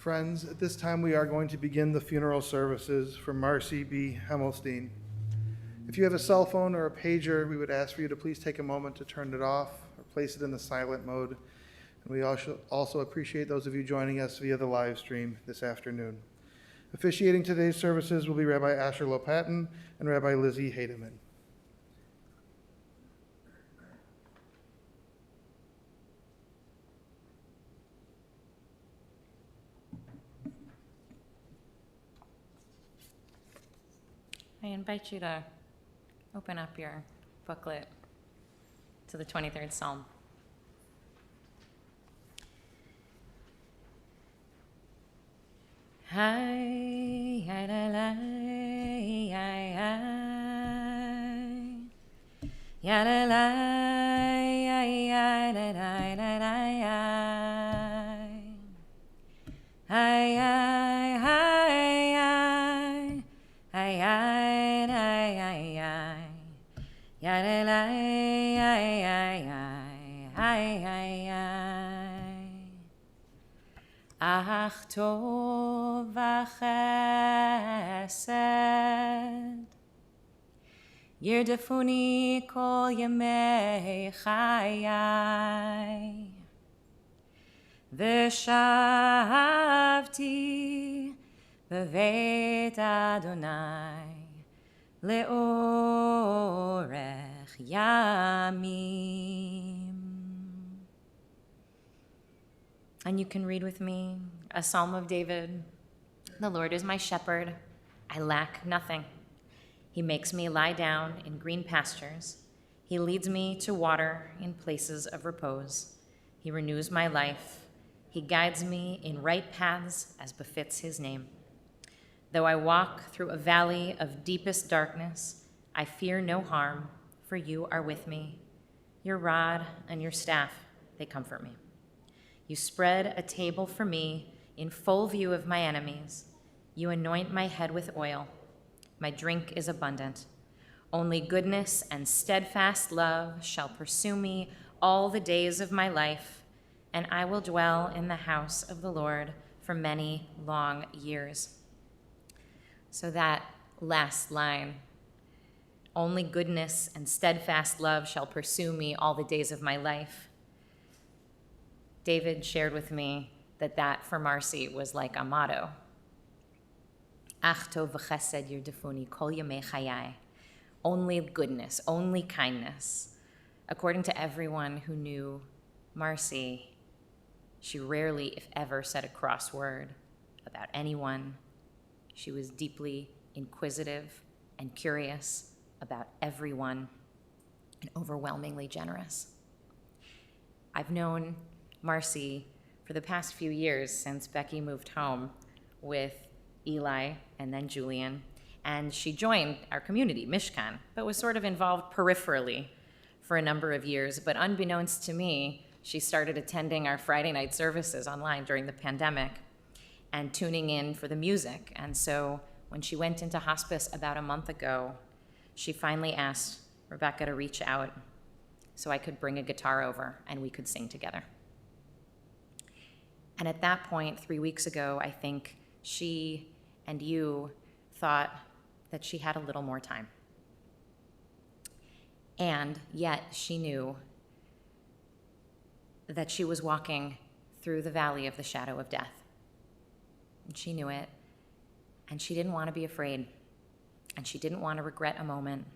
Friends, at this time we are going to begin the funeral services for Marcie B Hemmelstein. If you have a cell phone or a pager, we would ask for you to please take a moment to turn it off or place it in the silent mode. And we also appreciate those of you joining us via the live stream this afternoon. Officiating today's services will be Rabbi Asher Lopatin and Rabbi Lizzie Hademan. I invite you to open up your booklet to the 23rd Psalm. Hi, hi, la, la, hi, hi. Ya, la, la, hi, hi, la, la, la, la, hi. Hi, hi, hi, hi, hi, hi. Ach tov v'chesed yirdefuni kol yemei chayai v'shavti b'veit Adonai le'orech yamim. And you can read with me a Psalm of David. The Lord is my shepherd. I lack nothing. He makes me lie down in green pastures. He leads me to water in places of repose. He renews my life. He guides me in right paths as befits his name. Though I walk through a valley of deepest darkness, I fear no harm, for you are with me. Your rod and your staff, they comfort me. You spread a table for me in full view of my enemies. You anoint my head with oil. My drink is abundant. Only goodness and steadfast love shall pursue me all the days of my life, and I will dwell in the house of the Lord for many long years. So that last line, only goodness and steadfast love shall pursue me all the days of my life. David shared with me that for Marcie was like a motto. Ach tov v'chesed yirdefuni kol yemei chayai. Only goodness, only kindness. According to everyone who knew Marcie, she rarely, if ever, said a cross word about anyone. She was deeply inquisitive and curious about everyone and overwhelmingly generous. I've known Marcie for the past few years since Becky moved home with Eli and then Julian, and she joined our community, Mishkan, but was sort of involved peripherally for a number of years. But unbeknownst to me, she started attending our Friday night services online during the pandemic and tuning in for the music. And so when she went into hospice about a month ago, she finally asked Rebecca to reach out so I could bring a guitar over and we could sing together. And at that point, 3 weeks ago, I think she and you thought that she had a little more time. And yet she knew that she was walking through the valley of the shadow of death. And she knew it, and she didn't want to be afraid, and she didn't want to regret a moment.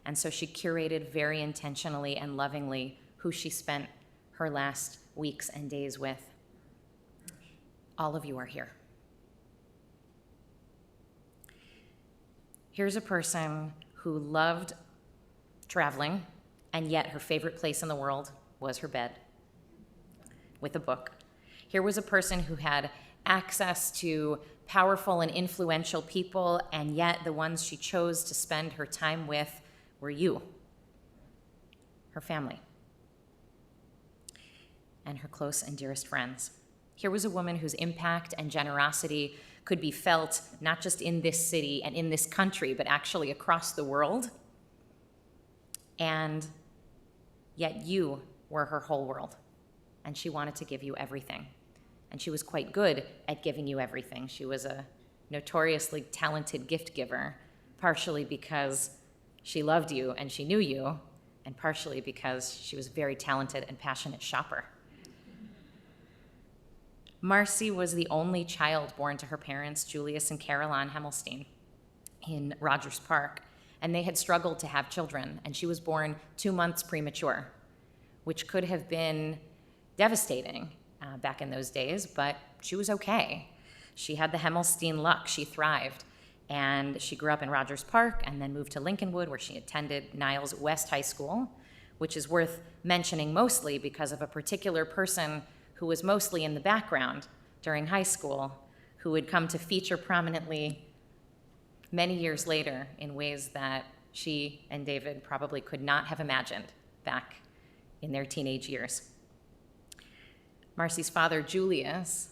And so she curated very intentionally and lovingly who she spent her last weeks and days with. All of you are here. Here's a person who loved traveling, and yet her favorite place in the world was her bed with a book. Here was a person who had access to powerful and influential people, and yet the ones she chose to spend her time with were you, her family, and her close and dearest friends. Here was a woman whose impact and generosity could be felt not just in this city and in this country, but actually across the world. And yet you were her whole world, and she wanted to give you everything. and she was quite good at giving you everything. She was a notoriously talented gift giver, partially because she loved you and she knew you, and partially because she was a very talented and passionate shopper. Marcie was the only child born to her parents, Julius and Caroline Hemmelstein, in Rogers Park, and they had struggled to have children, and she was born 2 months premature, which could have been devastating back in those days, but she was okay. She had the Hemmelstein luck. She thrived, and she grew up in Rogers Park and then moved to Lincolnwood, where she attended Niles West High School, which is worth mentioning mostly because of a particular person who was mostly in the background during high school, who would come to feature prominently many years later in ways that she and David probably could not have imagined back in their teenage years. Marcie's father, Julius,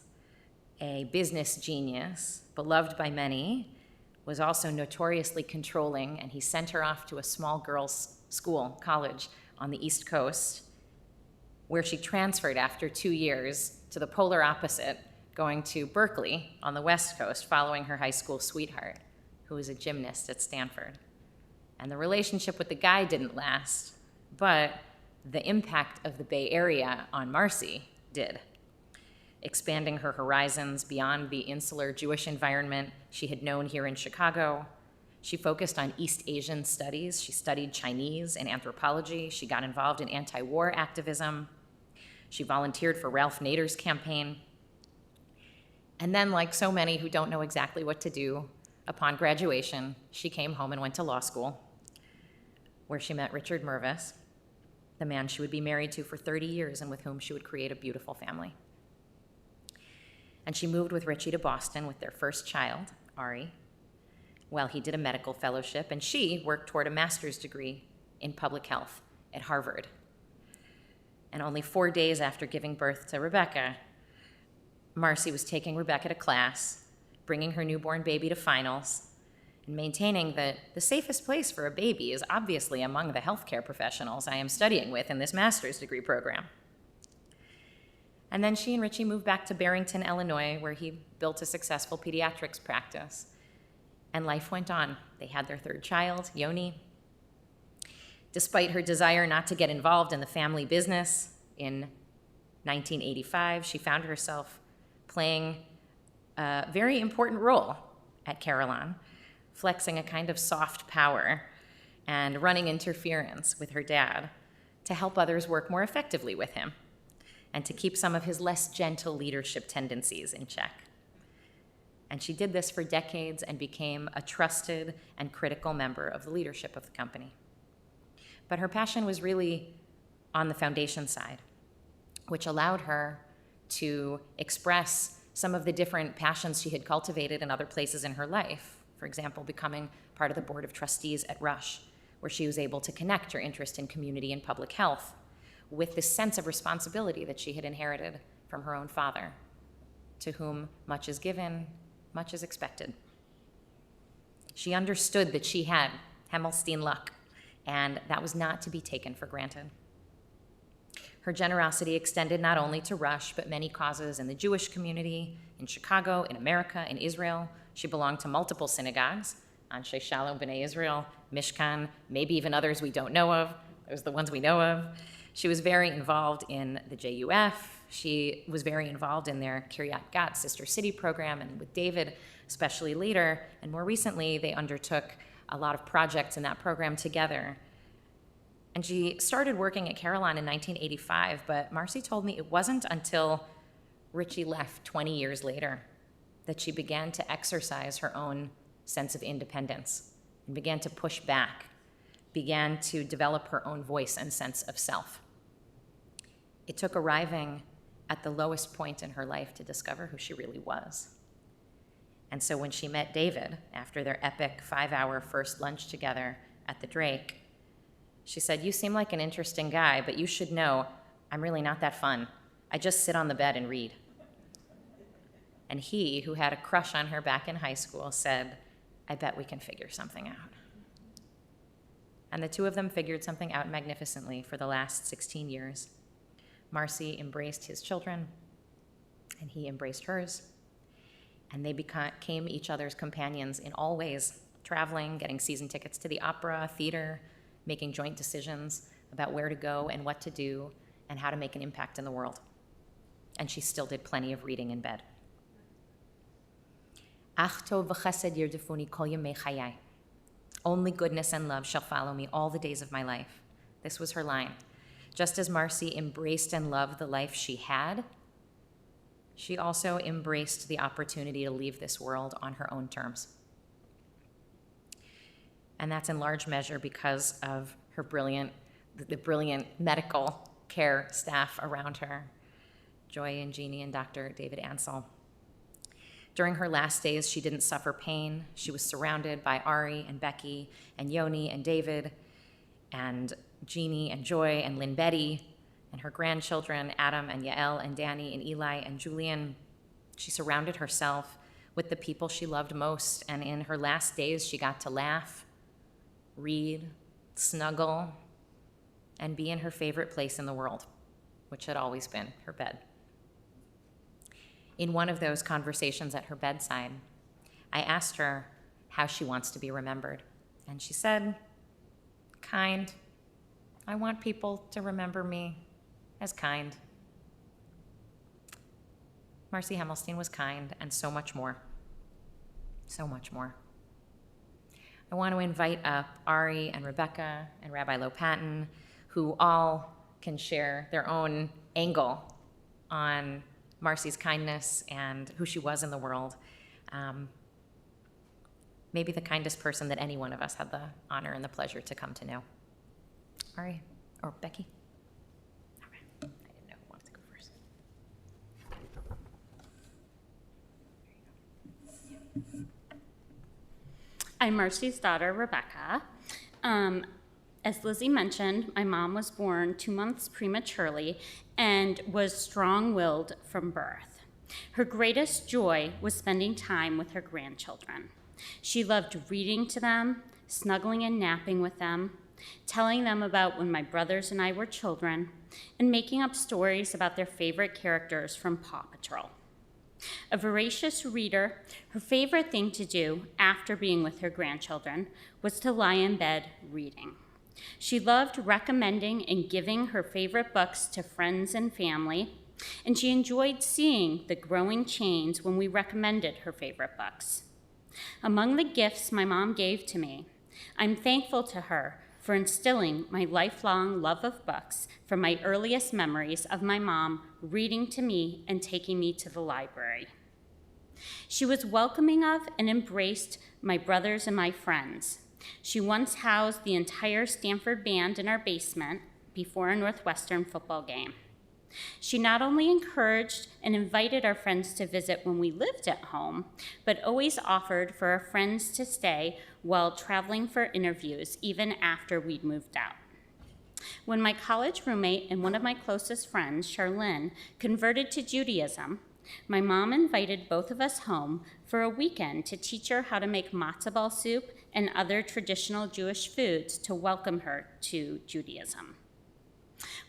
a business genius, beloved by many, was also notoriously controlling, and he sent her off to a small girls' school, college, on the East Coast, where she transferred after 2 years to the polar opposite, going to Berkeley on the West Coast, following her high school sweetheart, who was a gymnast at Stanford. And the relationship with the guy didn't last, but the impact of the Bay Area on Marcie did, expanding her horizons beyond the insular Jewish environment she had known here in Chicago. She focused on East Asian studies. She studied Chinese and anthropology. She got involved in anti-war activism. She volunteered for Ralph Nader's campaign. And then, like so many who don't know exactly what to do, upon graduation, she came home and went to law school, where she met Richard Mervis, the man she would be married to for 30 years and with whom she would create a beautiful family. And she moved with Richie to Boston with their first child, Ari, while he did a medical fellowship, and she worked toward a master's degree in public health at Harvard. And only 4 days after giving birth to Rebecca, Marcie was taking Rebecca to class, bringing her newborn baby to finals, and maintaining that the safest place for a baby is obviously among the healthcare professionals I am studying with in this master's degree program. And then she and Richie moved back to Barrington, Illinois, where he built a successful pediatrics practice. And life went on. They had their third child, Yoni. Despite her desire not to get involved in the family business, in 1985, she found herself playing a very important role at Carillon, flexing a kind of soft power and running interference with her dad to help others work more effectively with him and to keep some of his less gentle leadership tendencies in check. And she did this for decades and became a trusted and critical member of the leadership of the company. But her passion was really on the foundation side, which allowed her to express some of the different passions she had cultivated in other places in her life. For example, becoming part of the board of trustees at Rush, where she was able to connect her interest in community and public health with this sense of responsibility that she had inherited from her own father, to whom much is given, much is expected. She understood that she had Hemmelstein luck, and that was not to be taken for granted. Her generosity extended not only to Rush, but many causes in the Jewish community, in Chicago, in America, in Israel. She belonged to multiple synagogues, Anshe Shalom B'nai Israel, Mishkan, maybe even others we don't know of. Those are the ones we know of. She was very involved in the JUF. She was very involved in their Kiryat Gat Sister City program, and with David, especially later, and more recently, they undertook a lot of projects in that program together. And she started working at Carillon in 1985, but Marcie told me it wasn't until Richie left 20 years later that she began to exercise her own sense of independence and began to push back, began to develop her own voice and sense of self. It took arriving at the lowest point in her life to discover who she really was. And so when she met David after their epic 5-hour first lunch together at the Drake, she said, "You seem like an interesting guy, but you should know I'm really not that fun. I just sit on the bed and read." And he, who had a crush on her back in high school, said, "I bet we can figure something out." And the two of them figured something out magnificently for the last 16 years. Marcie embraced his children, and he embraced hers. And they became each other's companions in all ways, traveling, getting season tickets to the opera, theater, making joint decisions about where to go and what to do and how to make an impact in the world. And she still did plenty of reading in bed. Ach tov v'chesed yirdefuni kol yemei chayai. Only goodness and love shall follow me all the days of my life. This was her line. Just as Marcie embraced and loved the life she had, she also embraced the opportunity to leave this world on her own terms. And that's in large measure because of her the brilliant medical care staff around her, Joy and Jeannie and Dr. David Ansel. During her last days, she didn't suffer pain. She was surrounded by Ari and Becky and Yoni and David and Jeannie and Joy and Lynn Betty and her grandchildren, Adam and Yael and Danny and Eli and Julian. She surrounded herself with the people she loved most, and in her last days, she got to laugh, read, snuggle, and be in her favorite place in the world, which had always been her bed. In one of those conversations at her bedside, I asked her how she wants to be remembered, and she said, kind. I want people to remember me as kind. Marcie Hemmelstein was kind, and so much more. So much more. I want to invite up Ari and Rebecca and Rabbi Lopatin, who all can share their own angle on Marcie's kindness and who she was in the world. Maybe the kindest person that any one of us had the honor and the pleasure to come to know. Ari, or Becky? All right. I didn't know who wanted to go first. I'm Marcie's daughter, Rebecca. As Lizzie mentioned, my mom was born 2 months prematurely and was strong-willed from birth. Her greatest joy was spending time with her grandchildren. She loved reading to them, snuggling and napping with them, telling them about when my brothers and I were children, and making up stories about their favorite characters from Paw Patrol. A voracious reader, her favorite thing to do after being with her grandchildren was to lie in bed reading. She loved recommending and giving her favorite books to friends and family, and she enjoyed seeing the growing change when we recommended her favorite books. Among the gifts my mom gave to me, I'm thankful to her for instilling my lifelong love of books from my earliest memories of my mom reading to me and taking me to the library. She was welcoming of and embraced my brothers and my friends. She once housed the entire Stanford band in our basement before a Northwestern football game. She not only encouraged and invited our friends to visit when we lived at home, but always offered for our friends to stay while traveling for interviews, even after we'd moved out. When my college roommate and one of my closest friends, Charlene, converted to Judaism, my mom invited both of us home for a weekend to teach her how to make matzo ball soup and other traditional Jewish foods to welcome her to Judaism.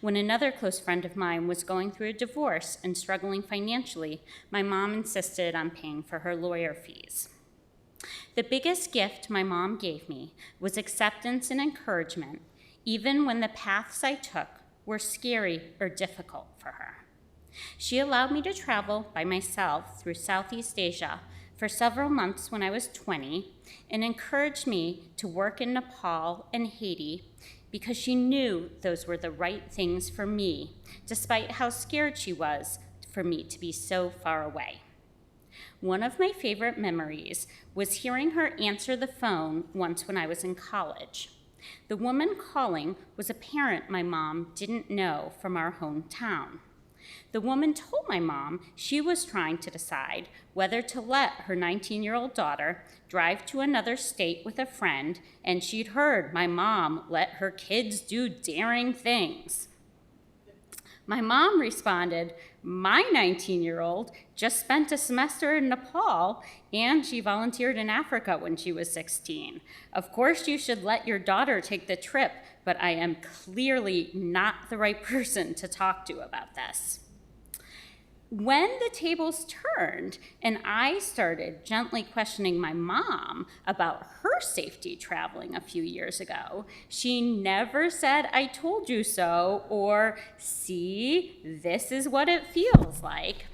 When another close friend of mine was going through a divorce and struggling financially, my mom insisted on paying for her lawyer fees. The biggest gift my mom gave me was acceptance and encouragement, even when the paths I took were scary or difficult for her. She allowed me to travel by myself through Southeast Asia for several months when I was 20 and encouraged me to work in Nepal and Haiti because she knew those were the right things for me, despite how scared she was for me to be so far away. One of my favorite memories was hearing her answer the phone once when I was in college. The woman calling was a parent my mom didn't know from our hometown. The woman told my mom she was trying to decide whether to let her 19-year-old daughter drive to another state with a friend, and she'd heard my mom let her kids do daring things. My mom responded, my 19-year-old just spent a semester in Nepal, and she volunteered in Africa when she was 16. Of course you should let your daughter take the trip, but I am clearly not the right person to talk to about this. When the tables turned and I started gently questioning my mom about her safety traveling a few years ago, she never said, "I told you so," or, "See, this is what it feels like."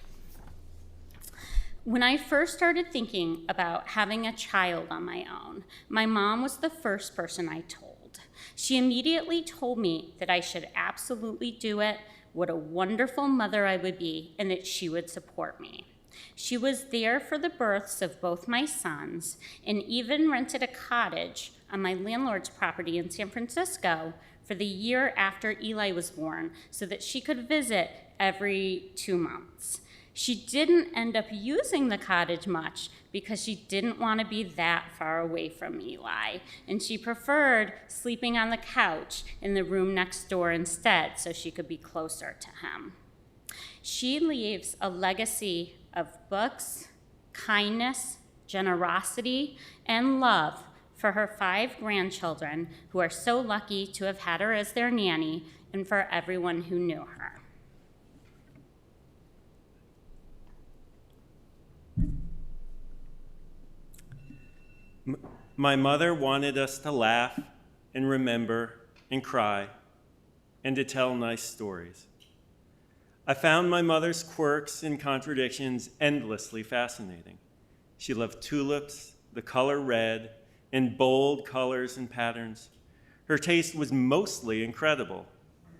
When I first started thinking about having a child on my own, my mom was the first person I told. She immediately told me that I should absolutely do it, what a wonderful mother I would be, and that she would support me. She was there for the births of both my sons and even rented a cottage on my landlord's property in San Francisco for the year after Eli was born so that she could visit every 2 months. She didn't end up using the cottage much because she didn't want to be that far away from Eli, and she preferred sleeping on the couch in the room next door instead so she could be closer to him. She leaves a legacy of books, kindness, generosity, and love for her 5 grandchildren who are so lucky to have had her as their nanny, and for everyone who knew her. My mother wanted us to laugh and remember and cry and to tell nice stories. I found my mother's quirks and contradictions endlessly fascinating. She loved tulips, the color red, and bold colors and patterns. Her taste was mostly incredible,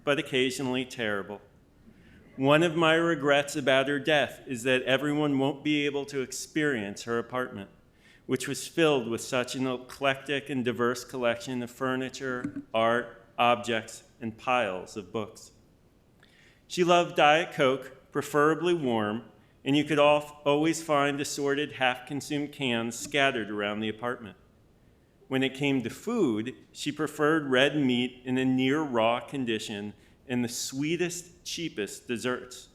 but occasionally terrible. One of my regrets about her death is that everyone won't be able to experience her apartment, which was filled with such an eclectic and diverse collection of furniture, art, objects, and piles of books. She loved Diet Coke, preferably warm, and you could always find assorted half-consumed cans scattered around the apartment. When it came to food, she preferred red meat in a near-raw condition and the sweetest, cheapest desserts.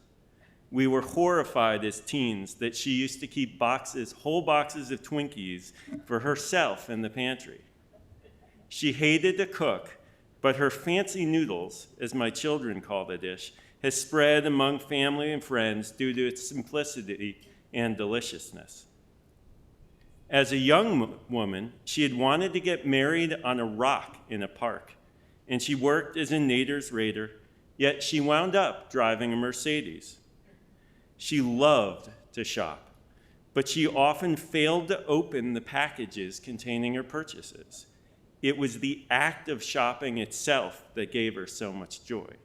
We were horrified as teens that she used to keep whole boxes of Twinkies for herself in the pantry. She hated to cook, but her fancy noodles, as my children call the dish, has spread among family and friends due to its simplicity and deliciousness. As a young woman, she had wanted to get married on a rock in a park, and she worked as a Nader's Raider, yet she wound up driving a Mercedes. She loved to shop, but she often failed to open the packages containing her purchases. It was the act of shopping itself that gave her so much joy.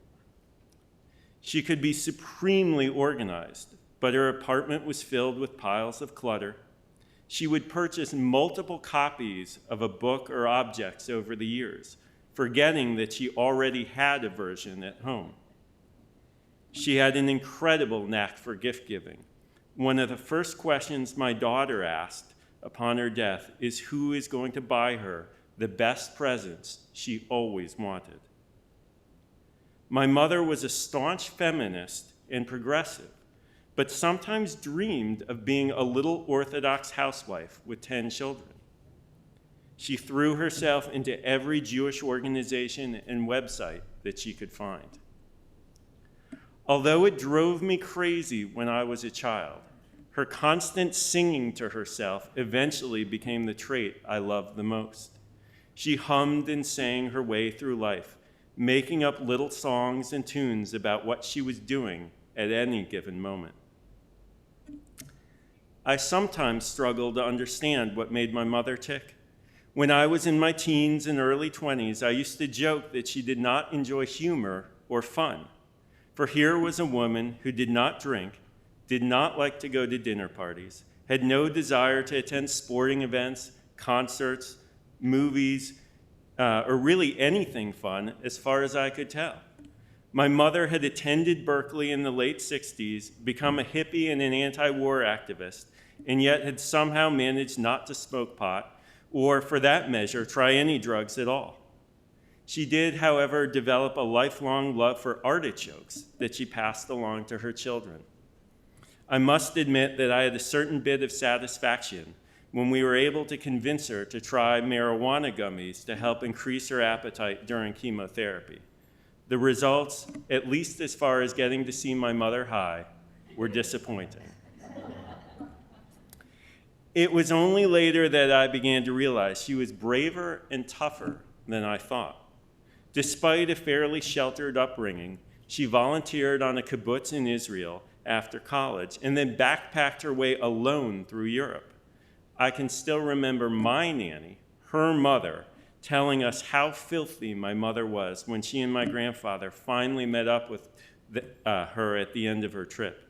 She could be supremely organized, but her apartment was filled with piles of clutter. She would purchase multiple copies of a book or objects over the years, forgetting that she already had a version at home. She had an incredible knack for gift giving. One of the first questions my daughter asked upon her death is who is going to buy her the best presents she always wanted. My mother was a staunch feminist and progressive, but sometimes dreamed of being a little Orthodox housewife with 10 children. She threw herself into every Jewish organization and website that she could find. Although it drove me crazy when I was a child, her constant singing to herself eventually became the trait I loved the most. She hummed and sang her way through life, making up little songs and tunes about what she was doing at any given moment. I sometimes struggle to understand what made my mother tick. When I was in my teens and early 20s, I used to joke that she did not enjoy humor or fun. For here was a woman who did not drink, did not like to go to dinner parties, had no desire to attend sporting events, concerts, movies, or really anything fun as far as I could tell. My mother had attended Berkeley in the late 60s, become a hippie and an anti-war activist, and yet had somehow managed not to smoke pot, or for that measure, try any drugs at all. She did, however, develop a lifelong love for artichokes that she passed along to her children. I must admit that I had a certain bit of satisfaction when we were able to convince her to try marijuana gummies to help increase her appetite during chemotherapy. The results, at least as far as getting to see my mother high, were disappointing. It was only later that I began to realize she was braver and tougher than I thought. Despite a fairly sheltered upbringing, she volunteered on a kibbutz in Israel after college and then backpacked her way alone through Europe. I can still remember my nanny, her mother, telling us how filthy my mother was when she and my grandfather finally met up with her at the end of her trip.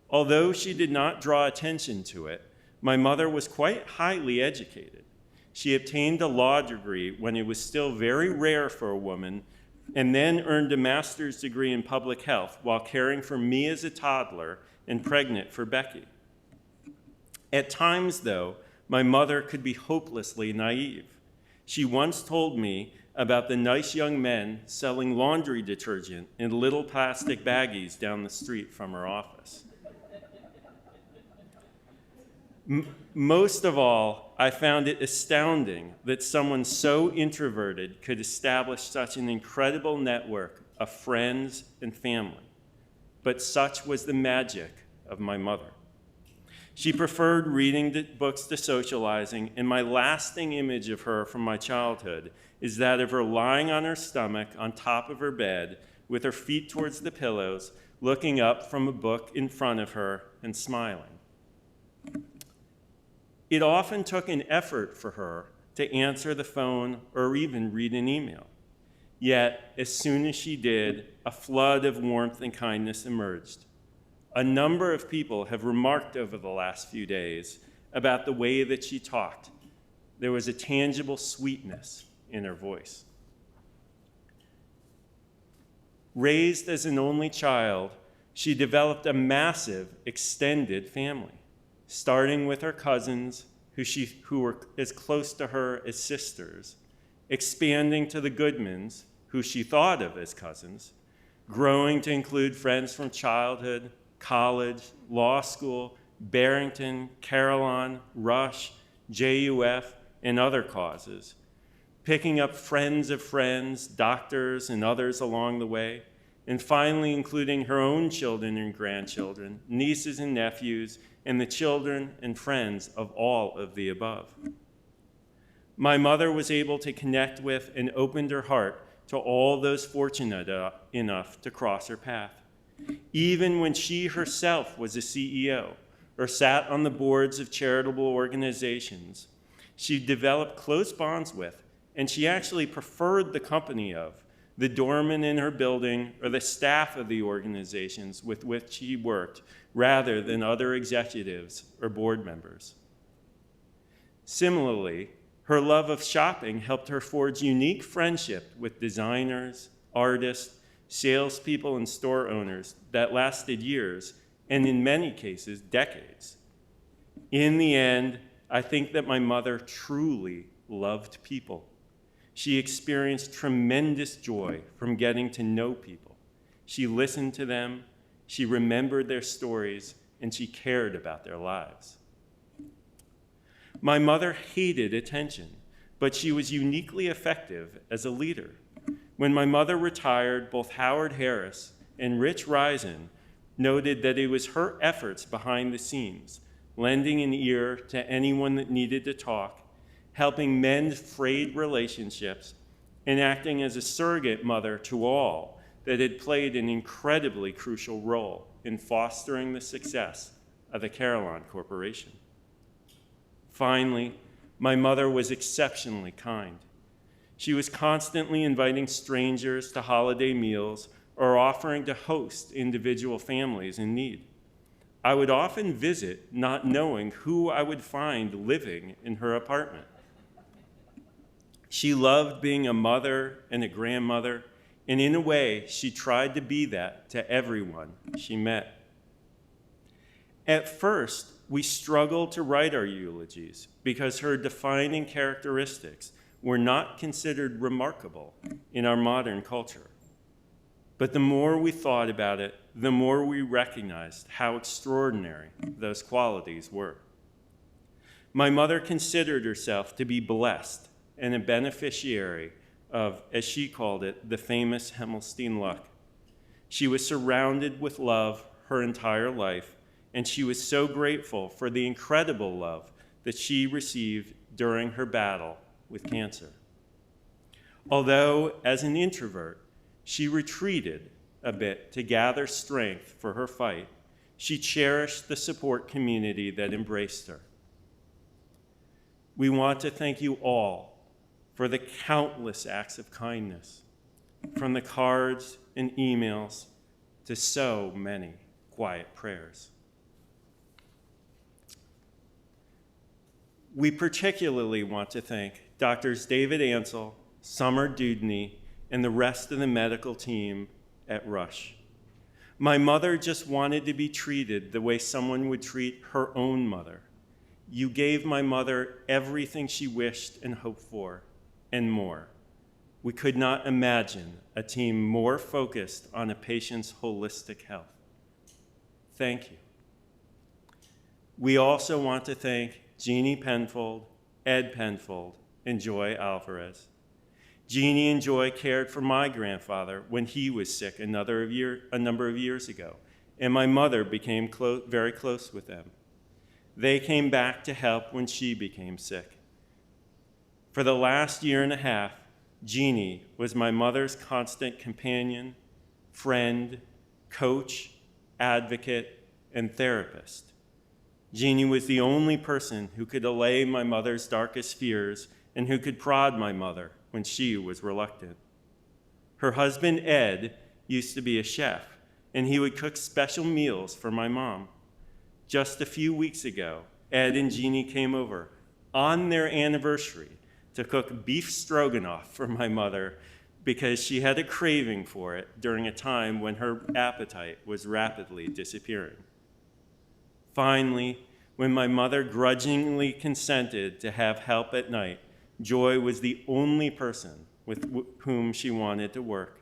Although she did not draw attention to it, my mother was quite highly educated. She obtained a law degree when it was still very rare for a woman, and then earned a master's degree in public health while caring for me as a toddler and pregnant for Becky. At times, though, my mother could be hopelessly naive. She once told me about the nice young men selling laundry detergent in little plastic baggies down the street from her office. Most of all, I found it astounding that someone so introverted could establish such an incredible network of friends and family. But such was the magic of my mother. She preferred reading books to socializing, and my lasting image of her from my childhood is that of her lying on her stomach on top of her bed with her feet towards the pillows, looking up from a book in front of her and smiling. It often took an effort for her to answer the phone or even read an email. Yet, as soon as she did, a flood of warmth and kindness emerged. A number of people have remarked over the last few days about the way that she talked. There was a tangible sweetness in her voice. Raised as an only child, she developed a massive, extended family, starting with her cousins, who were as close to her as sisters, expanding to the Goodmans, who she thought of as cousins, growing to include friends from childhood, college, law school, Barrington, Carillon, Rush, JUF, and other causes, picking up friends of friends, doctors, and others along the way, and finally including her own children and grandchildren, nieces and nephews, and the children and friends of all of the above. My mother was able to connect with and opened her heart to all those fortunate enough to cross her path. Even when she herself was a CEO or sat on the boards of charitable organizations, she developed close bonds with, and she actually preferred the company of, the doorman in her building or the staff of the organizations with which she worked, rather than other executives or board members. Similarly, her love of shopping helped her forge unique friendship with designers, artists, salespeople, and store owners that lasted years, and in many cases, decades. In the end, I think that my mother truly loved people. She experienced tremendous joy from getting to know people. She listened to them, she remembered their stories, and she cared about their lives. My mother hated attention, but she was uniquely effective as a leader. When my mother retired, both Howard Harris and Rich Risen noted that it was her efforts behind the scenes, lending an ear to anyone that needed to talk, helping mend frayed relationships, and acting as a surrogate mother to all that had played an incredibly crucial role in fostering the success of the Carillon Corporation. Finally, my mother was exceptionally kind. She was constantly inviting strangers to holiday meals or offering to host individual families in need. I would often visit not knowing who I would find living in her apartment. She loved being a mother and a grandmother, and in a way, she tried to be that to everyone she met. At first, we struggled to write our eulogies because her defining characteristics were not considered remarkable in our modern culture. But the more we thought about it, the more we recognized how extraordinary those qualities were. My mother considered herself to be blessed and a beneficiary of, as she called it, the famous Hemmelstein luck. She was surrounded with love her entire life, and she was so grateful for the incredible love that she received during her battle with cancer. Although, as an introvert, she retreated a bit to gather strength for her fight, she cherished the support community that embraced her. We want to thank you all for the countless acts of kindness, from the cards and emails to so many quiet prayers. We particularly want to thank Doctors David Ansel, Summer Dudney, and the rest of the medical team at Rush. My mother just wanted to be treated the way someone would treat her own mother. You gave my mother everything she wished and hoped for, and more. We could not imagine a team more focused on a patient's holistic health. Thank you. We also want to thank Jeannie Penfold, Ed Penfold, and Joy Alvarez. Jeannie and Joy cared for my grandfather when he was sick a number of years ago, and my mother became very close with them. They came back to help when she became sick. For the last year and a half, Jeannie was my mother's constant companion, friend, coach, advocate, and therapist. Jeannie was the only person who could allay my mother's darkest fears and who could prod my mother when she was reluctant. Her husband, Ed, used to be a chef, and he would cook special meals for my mom. Just a few weeks ago, Ed and Jeannie came over on their anniversary to cook beef stroganoff for my mother because she had a craving for it during a time when her appetite was rapidly disappearing. Finally, when my mother grudgingly consented to have help at night, Joy was the only person with whom she wanted to work.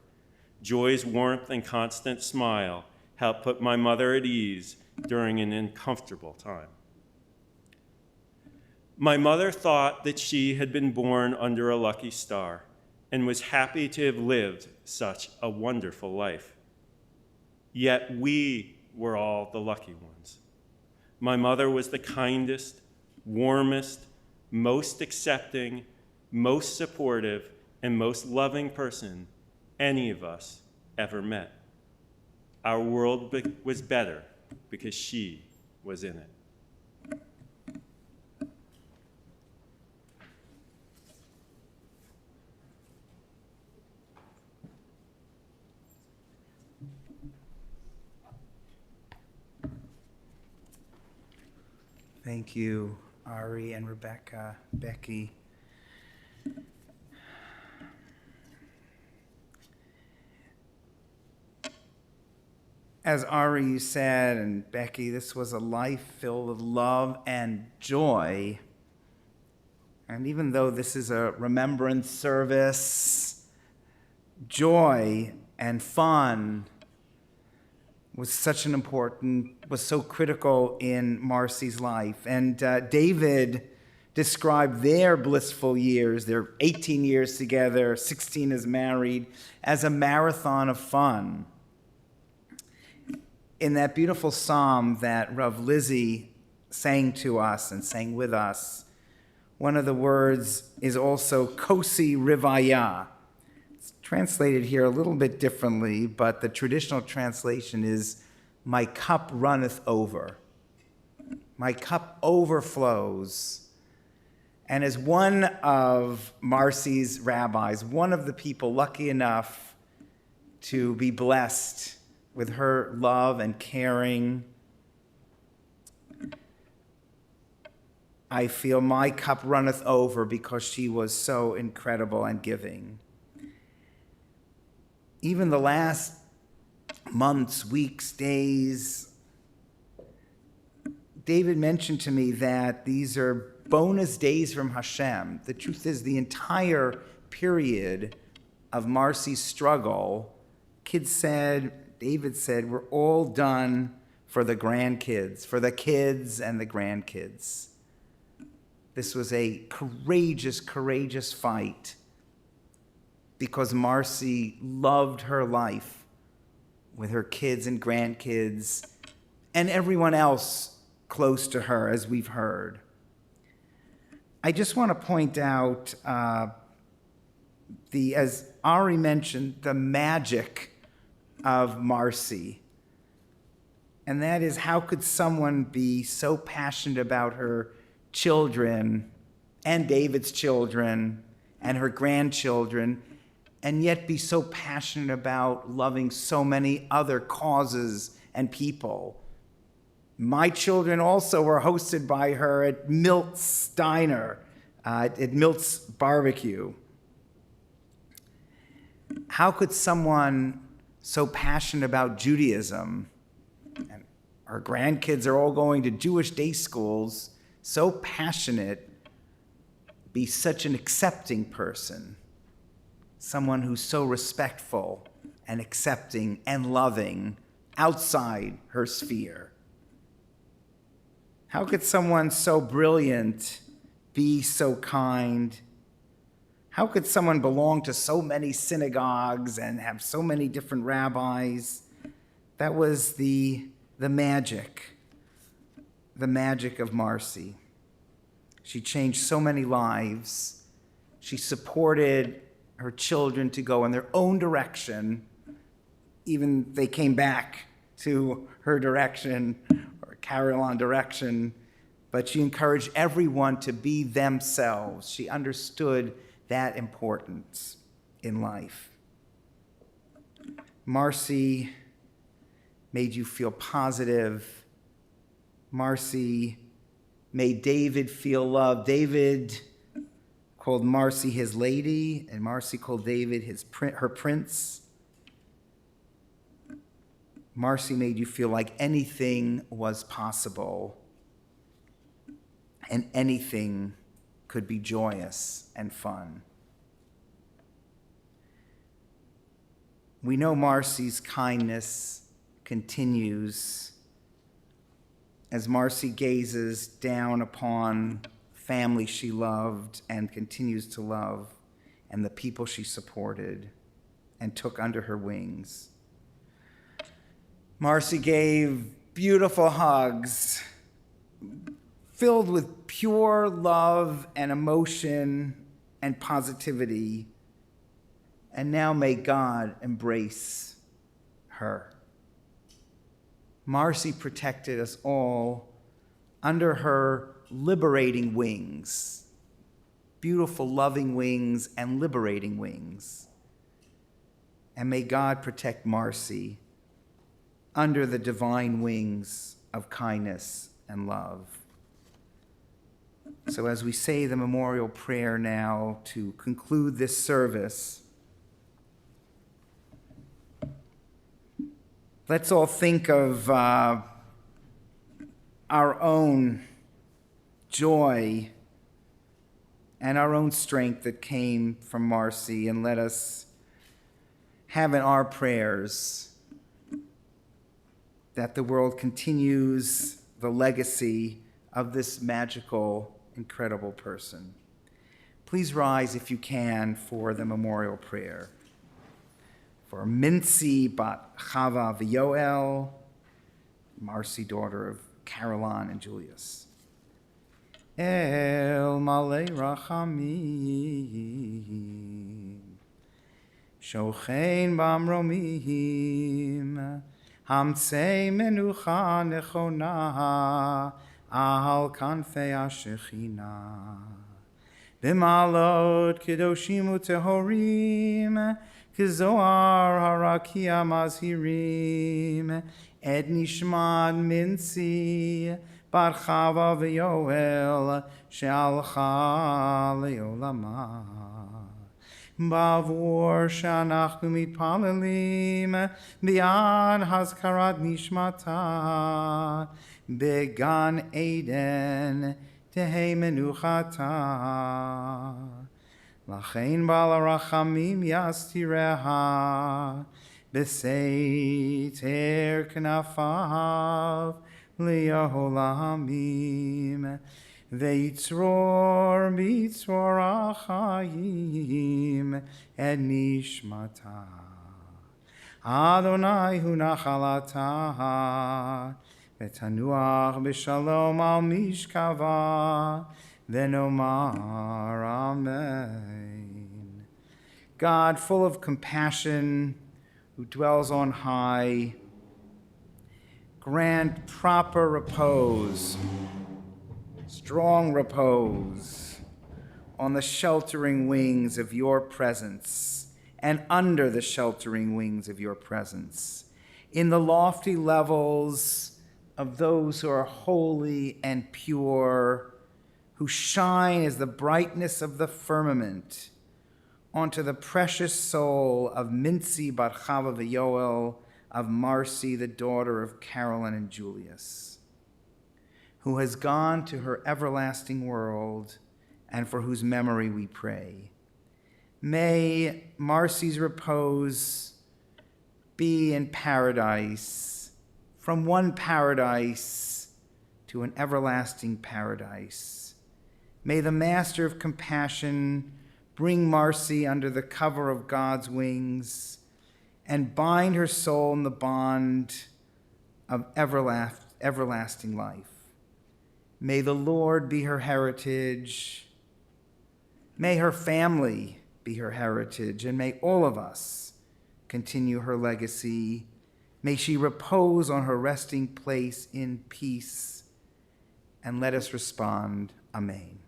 Joy's warmth and constant smile helped put my mother at ease during an uncomfortable time. My mother thought that she had been born under a lucky star and was happy to have lived such a wonderful life. Yet we were all the lucky ones. My mother was the kindest, warmest, most accepting, most supportive, and most loving person any of us ever met. Our world was better because she was in it. Thank you, Ari and Rebecca, Becky. As Ari said, and Becky, this was a life filled with love and joy. And even though this is a remembrance service, joy and fun was so critical in Marcie's life. And David described their blissful years, their 18 years together, 16 as married, as a marathon of fun. In that beautiful psalm that Rav Lizzie sang to us and sang with us, one of the words is also kosi rivaya. It's translated here a little bit differently, but the traditional translation is, my cup runneth over. My cup overflows. And as one of Marcie's rabbis, one of the people lucky enough to be blessed with her love and caring, I feel my cup runneth over because she was so incredible and giving. Even the last months, weeks, days, David mentioned to me that these are bonus days from Hashem. The truth is, the entire period of Marcie's struggle, David said, we're all done for the grandkids, for the kids and the grandkids. This was a courageous, courageous fight because Marcie loved her life with her kids and grandkids, and everyone else close to her, as we've heard. I just want to point out, as Ari mentioned, the magic of Marcie. And that is, how could someone be so passionate about her children and David's children and her grandchildren, and yet be so passionate about loving so many other causes and people? My children also were hosted by her at Milt's Diner, at Milt's Barbecue. How could someone so passionate about Judaism, and her grandkids are all going to Jewish day schools, so passionate, be such an accepting person? Someone who's so respectful and accepting and loving outside her sphere. How could someone so brilliant be so kind? How could someone belong to so many synagogues and have so many different rabbis? That was the magic of Marcie. She changed so many lives. She supported her children to go in their own direction. Even they came back to her direction, or Carolyn direction, but she encouraged everyone to be themselves. She understood that importance in life. Marcie made you feel positive. Marcie made David feel loved. David called Marcie his lady, and Marcie called David her prince. Marcie made you feel like anything was possible and anything could be joyous and fun. We know Marcie's kindness continues as Marcie gazes down upon family she loved and continues to love, and the people she supported and took under her wings. Marcie gave beautiful hugs filled with pure love and emotion and positivity. And now may God embrace her. Marcie protected us all under her liberating wings, beautiful, loving wings and liberating wings. And may God protect Marcie under the divine wings of kindness and love. So as we say the memorial prayer now to conclude this service, let's all think of our own joy and our own strength that came from Marcie, and let us have in our prayers that the world continues the legacy of this magical, incredible person. Please rise if you can for the memorial prayer. For Mincy bat Chava v'Yoel, Marcie, daughter of Caroline and Julius. El malei rachamim, shochein bamromim, hamtzei menucha nechona, al kanfei hashechina. B'malot kedoshim utehorim, Kizoar harakia mazhirim, et nishmad minsi, bar Chava v'Yoel, she'alcha le'olama. Bavur she'anachnu mitpalelim, bi'ad hazkarat nishmata, began Eden, tehei menuchata. Lachein bal rachamim yastireha, b'seiter knafav liyaholamim, veitzror bitzror achayim et nishmata. Adonai hu nachalata, v'tanuach b'shalom al mishkava, v'nomar amen. God, full of compassion, who dwells on high, grant proper repose, strong repose, on the sheltering wings of your presence and under the sheltering wings of your presence, in the lofty levels of those who are holy and pure, who shine as the brightness of the firmament, onto the precious soul of Mincy Bar Chava V'Yoel, of Marcie, the daughter of Carolyn and Julius, who has gone to her everlasting world and for whose memory we pray. May Marcie's repose be in paradise, from one paradise to an everlasting paradise. May the Master of Compassion bring Marcie under the cover of God's wings and bind her soul in the bond of everlasting life. May the Lord be her heritage. May her family be her heritage, and may all of us continue her legacy. May she repose on her resting place in peace. And let us respond, Amen.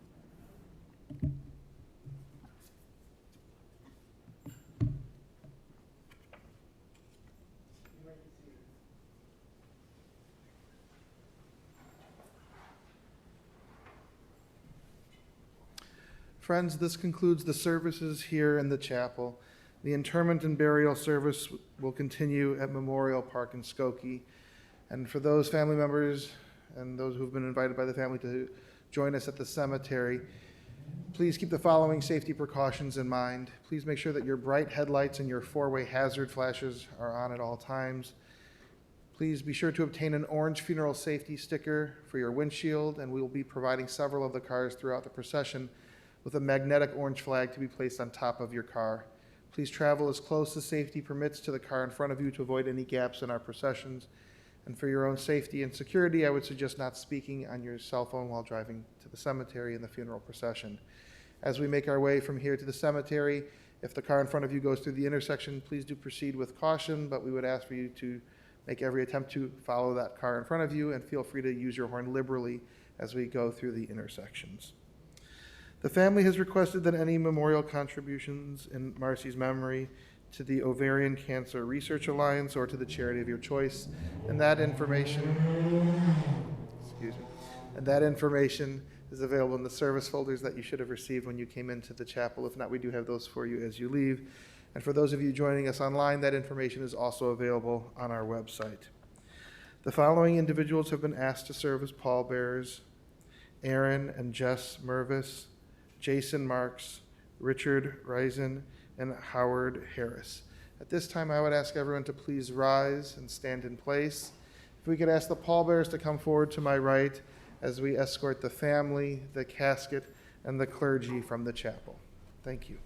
Friends, this concludes the services here in the chapel. The interment and burial service will continue at Memorial Park in Skokie. And for those family members and those who've been invited by the family to join us at the cemetery, please keep the following safety precautions in mind. Please make sure that your bright headlights and your four-way hazard flashes are on at all times. Please be sure to obtain an orange funeral safety sticker for your windshield, and we will be providing several of the cars throughout the procession with a magnetic orange flag to be placed on top of your car. Please travel as close as safety permits to the car in front of you to avoid any gaps in our processions. And for your own safety and security, I would suggest not speaking on your cell phone while driving to the cemetery and the funeral procession. As we make our way from here to the cemetery, if the car in front of you goes through the intersection, please do proceed with caution, but we would ask for you to make every attempt to follow that car in front of you, and feel free to use your horn liberally as we go through the intersections. The family has requested that any memorial contributions in Marcie's memory to the Ovarian Cancer Research Alliance or to the charity of your choice, and that information is available in the service folders that you should have received when you came into the chapel. If not, we do have those for you as you leave. And for those of you joining us online, that information is also available on our website. The following individuals have been asked to serve as pallbearers: Aaron and Jess Mervis, Jason Marks, Richard Reisen, and Howard Harris. At this time, I would ask everyone to please rise and stand in place. If we could ask the pallbearers to come forward to my right as we escort the family, the casket, and the clergy from the chapel. Thank you.